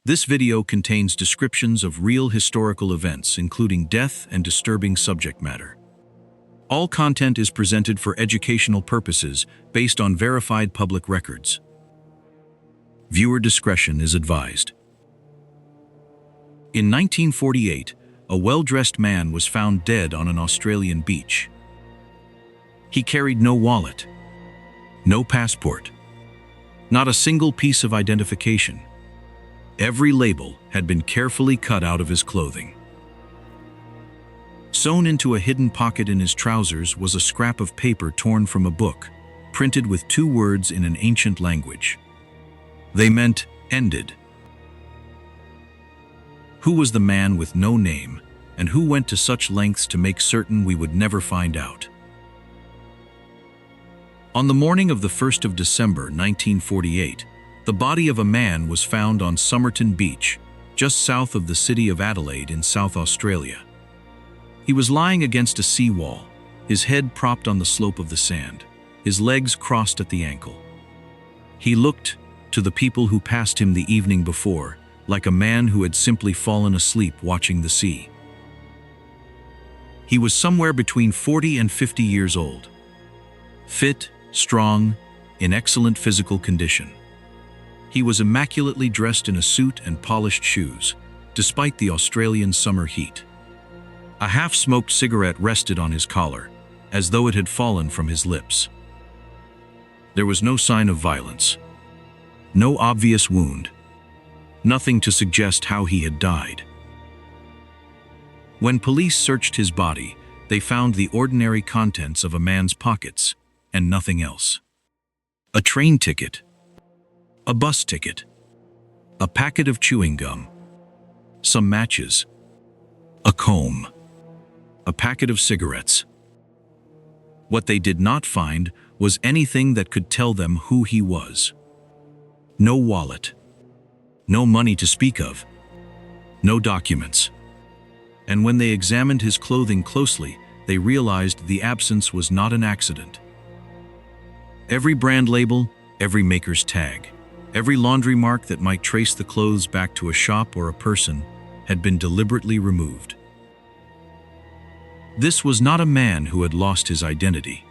This video contains descriptions of real historical events, including death and disturbing subject matter. All content is presented for educational purposes based on verified public records. Viewer discretion is advised. In 1948, a well-dressed man was found dead on an Australian beach. He carried no wallet, no passport, not a single piece of identification. Every label had been carefully cut out of his clothing. Sewn into a hidden pocket in his trousers was a scrap of paper torn from a book, printed with 2 words in an ancient language. They meant ended. Who was the man with no name, and who went to such lengths to make certain we would never find out? On the morning of the 1st of December 1948, the body of a man was found on Somerton Beach, just south of the city of Adelaide in South Australia. He was lying against a seawall, his head propped on the slope of the sand, his legs crossed at the ankle. He looked, to the people who passed him the evening before, like a man who had simply fallen asleep watching the sea. He was somewhere between 40 and 50 years old. Fit, strong, in excellent physical condition. He was immaculately dressed in a suit and polished shoes, despite the Australian summer heat. A half-smoked cigarette rested on his collar, as though it had fallen from his lips. There was no sign of violence, no obvious wound, nothing to suggest how he had died. When police searched his body, they found the ordinary contents of a man's pockets, and nothing else. A train ticket, a bus ticket, a packet of chewing gum, some matches, a comb, a packet of cigarettes. What they did not find was anything that could tell them who he was. No wallet, no money to speak of, no documents. And when they examined his clothing closely, they realized the absence was not an accident. Every brand label, every maker's tag, every laundry mark that might trace the clothes back to a shop or a person had been deliberately removed. This was not a man who had lost his identity.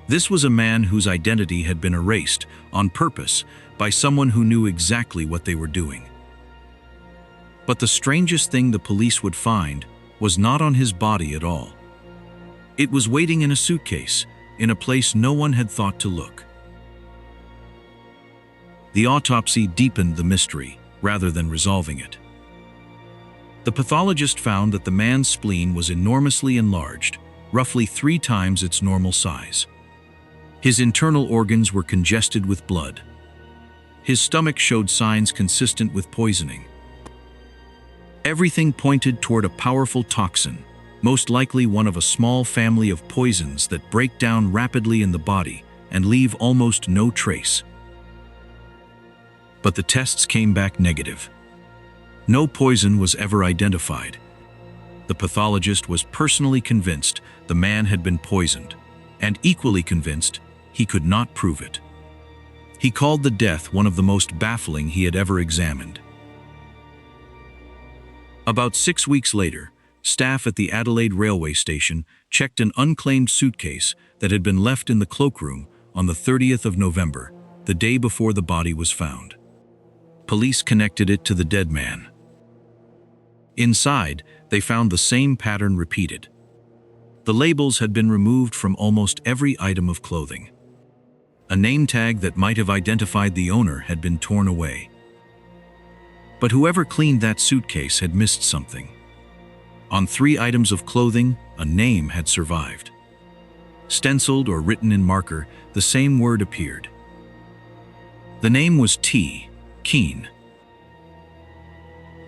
This was a man whose identity had been erased on purpose by someone who knew exactly what they were doing. But the strangest thing the police would find was not on his body at all. It was waiting in a suitcase, in a place no one had thought to look. The autopsy deepened the mystery, rather than resolving it. The pathologist found that the man's spleen was enormously enlarged, roughly 3 times its normal size. His internal organs were congested with blood. His stomach showed signs consistent with poisoning. Everything pointed toward a powerful toxin, most likely one of a small family of poisons that break down rapidly in the body and leave almost no trace. But the tests came back negative. No poison was ever identified. The pathologist was personally convinced the man had been poisoned, and equally convinced he could not prove it. He called the death one of the most baffling he had ever examined. About 6 weeks later, staff at the Adelaide railway station checked an unclaimed suitcase that had been left in the cloakroom on the 30th of November, the day before the body was found. Police connected it to the dead man. Inside, they found the same pattern repeated. The labels had been removed from almost every item of clothing. A name tag that might have identified the owner had been torn away. But whoever cleaned that suitcase had missed something. On 3 items of clothing, a name had survived. Stenciled or written in marker, the same word appeared. The name was T. Keen.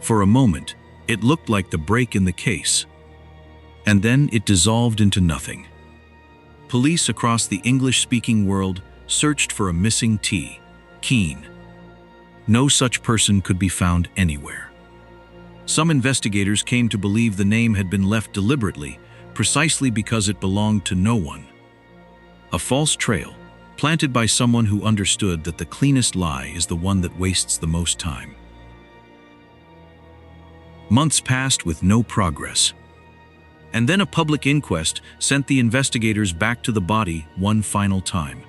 For a moment, it looked like the break in the case, and then it dissolved into nothing. Police across the English-speaking world searched for a missing T. Keen. No such person could be found anywhere. Some investigators came to believe the name had been left deliberately, precisely because it belonged to no one. A false trail, planted by someone who understood that the cleanest lie is the one that wastes the most time. Months passed with no progress. And then a public inquest sent the investigators back to the body one final time.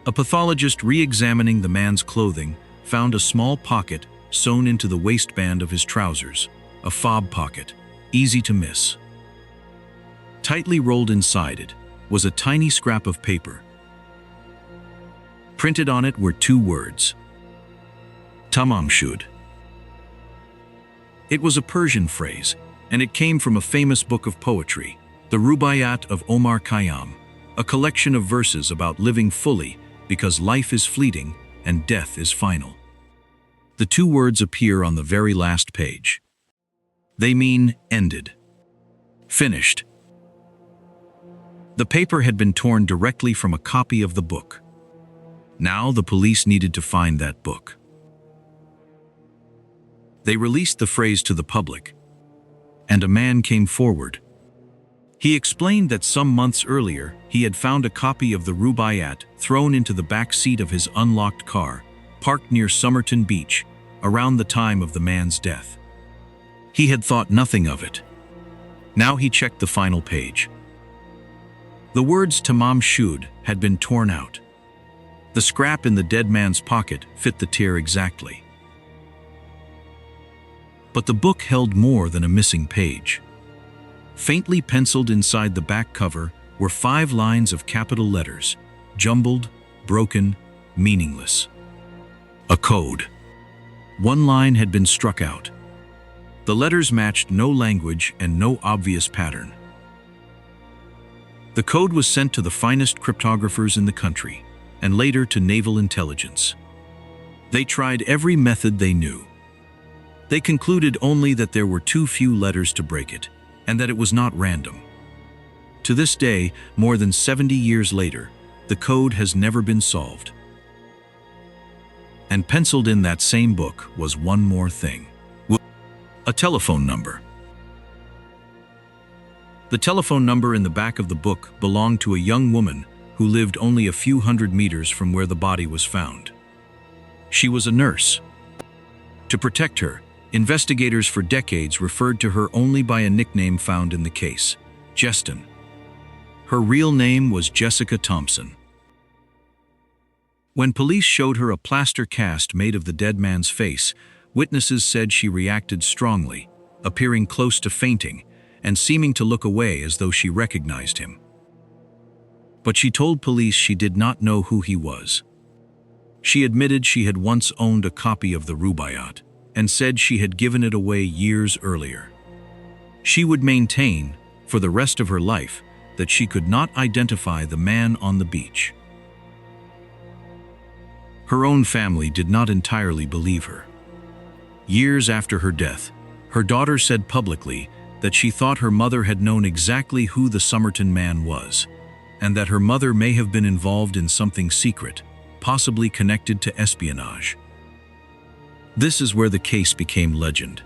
A pathologist re-examining the man's clothing found a small pocket sewn into the waistband of his trousers, a fob pocket, easy to miss. Tightly rolled inside it was a tiny scrap of paper. Printed on it were two words: Tamam Shud. It was a Persian phrase, and it came from a famous book of poetry, the Rubaiyat of Omar Khayyam, a collection of verses about living fully because life is fleeting and death is final. The two words appear on the very last page. They mean ended, finished. The paper had been torn directly from a copy of the book. Now the police needed to find that book. They released the phrase to the public, and a man came forward. He explained that some months earlier he had found a copy of the Rubaiyat thrown into the back seat of his unlocked car, parked near Somerton Beach, around the time of the man's death. He had thought nothing of it. Now he checked the final page. The words Tamam Shud had been torn out. The scrap in the dead man's pocket fit the tear exactly. But the book held more than a missing page. Faintly penciled inside the back cover were 5 lines of capital letters, jumbled, broken, meaningless. A code. One line had been struck out. The letters matched no language and no obvious pattern. The code was sent to the finest cryptographers in the country, and later to naval intelligence. They tried every method they knew. They concluded only that there were too few letters to break it, and that it was not random. To this day, more than 70 years later, the code has never been solved. And penciled in that same book was one more thing: a telephone number. The telephone number in the back of the book belonged to a young woman who lived only a few hundred meters from where the body was found. She was a nurse. To protect her, investigators for decades referred to her only by a nickname found in the case: Jeston. Her real name was Jessica Thompson. When police showed her a plaster cast made of the dead man's face, witnesses said she reacted strongly, appearing close to fainting and seeming to look away as though she recognized him. But she told police she did not know who he was. She admitted she had once owned a copy of the Rubaiyat and said she had given it away years earlier. She would maintain, for the rest of her life, that she could not identify the man on the beach. Her own family did not entirely believe her. Years after her death, her daughter said publicly that she thought her mother had known exactly who the Somerton Man was, and that her mother may have been involved in something secret, possibly connected to espionage. This is where the case became legend.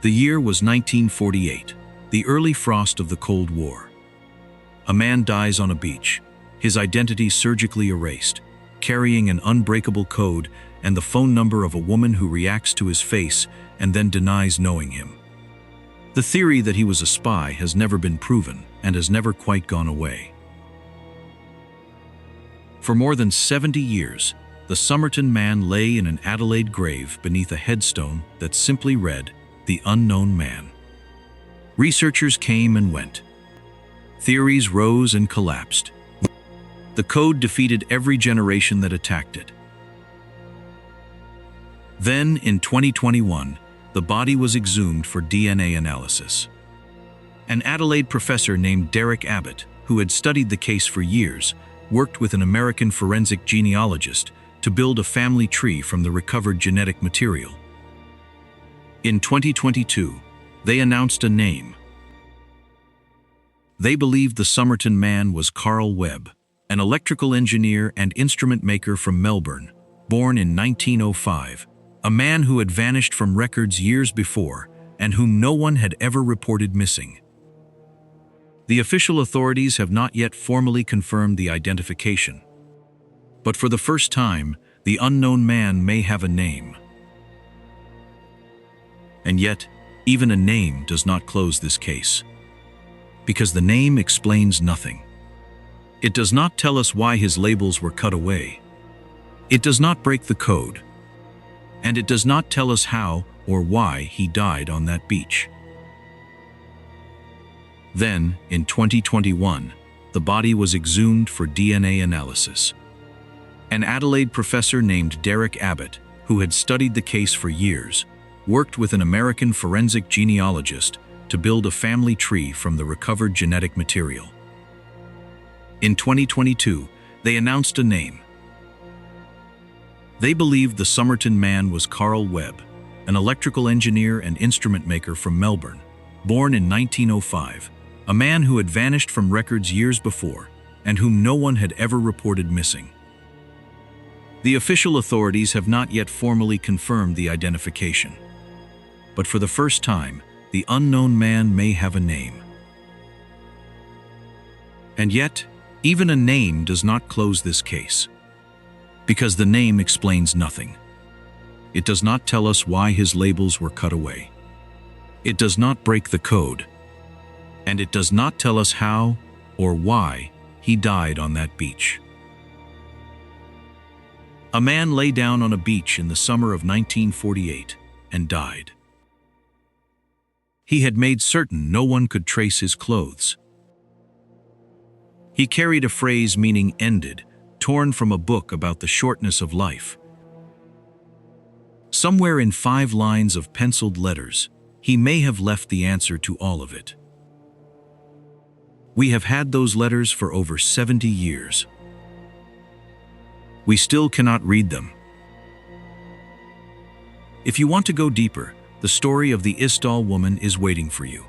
The year was 1948, the early frost of the Cold War. A man dies on a beach, his identity surgically erased, carrying an unbreakable code and the phone number of a woman who reacts to his face and then denies knowing him. The theory that he was a spy has never been proven and has never quite gone away. For more than 70 years, the Somerton Man lay in an Adelaide grave beneath a headstone that simply read, "The Unknown Man." Researchers came and went. Theories rose and collapsed. The code defeated every generation that attacked it. Then, in 2021, the body was exhumed for DNA analysis. An Adelaide professor named Derek Abbott, who had studied the case for years, worked with an American forensic genealogist to build a family tree from the recovered genetic material. In 2022, they announced a name. They believed the Somerton Man was Carl Webb, an electrical engineer and instrument maker from Melbourne, born in 1905, a man who had vanished from records years before and whom no one had ever reported missing. The official authorities have not yet formally confirmed the identification. But for the first time, the unknown man may have a name. And yet, Even a name does not close this case. Because the name explains nothing. It does not tell us why his labels were cut away. It does not break the code. And it does not tell us how or why he died on that beach. Then, in 2021, the body was exhumed for DNA analysis. An Adelaide professor named Derek Abbott, who had studied the case for years, worked with an American forensic genealogist to build a family tree from the recovered genetic material. In 2022, they announced a name. They believed the Somerton Man was Carl Webb, an electrical engineer and instrument maker from Melbourne, born in 1905, a man who had vanished from records years before and whom no one had ever reported missing. The official authorities have not yet formally confirmed the identification. But for the first time, the unknown man may have a name. And yet, even a name does not close this case. Because the name explains nothing. It does not tell us why his labels were cut away. It does not break the code. And it does not tell us how or why he died on that beach. A man lay down on a beach in the summer of 1948 and died. He had made certain no one could trace his clothes. He carried a phrase meaning ended, torn from a book about the shortness of life. Somewhere in 5 lines of penciled letters, he may have left the answer to all of it. We have had those letters for over 70 years. We still cannot read them. If you want to go deeper, the story of the Istal woman is waiting for you.